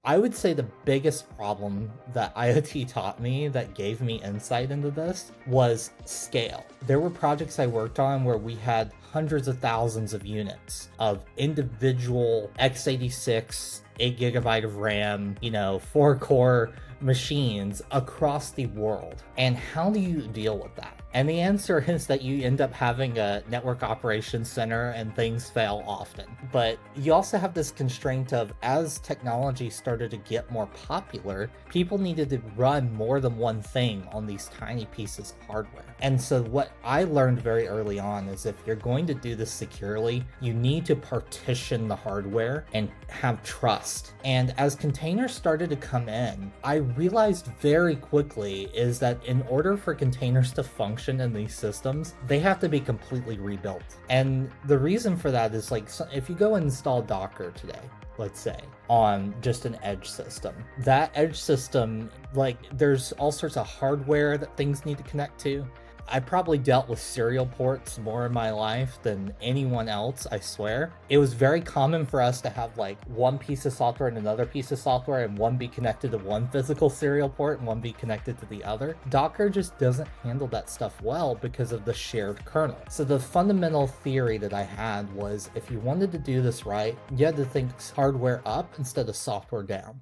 I would say the biggest problem that IoT taught me that gave me insight into this was scale. There were projects I worked on where we had hundreds of thousands of units of individual x86, 8 gigabyte of RAM, 4 core machines across the world. And how do you deal with that? And the answer is that you end up having a network operations center and things fail often. But you also have this constraint of, as technology started to get more popular, people needed to run more than one thing on these tiny pieces of hardware. And so what I learned very early on is if you're going to do this securely, you need to partition the hardware and have trust. And as containers started to come in, I realized very quickly is that in order for containers to function in these systems, they have to be completely rebuilt. And the reason for that is if you go install Docker today, let's say, on just an edge system. That edge system, there's all sorts of hardware that things need to connect to. I probably dealt with serial ports more in my life than anyone else, I swear. It was very common for us to have one piece of software and another piece of software, and one be connected to one physical serial port and one be connected to the other. Docker just doesn't handle that stuff well because of the shared kernel. So the fundamental theory that I had was if you wanted to do this right, you had to think hardware up instead of software down.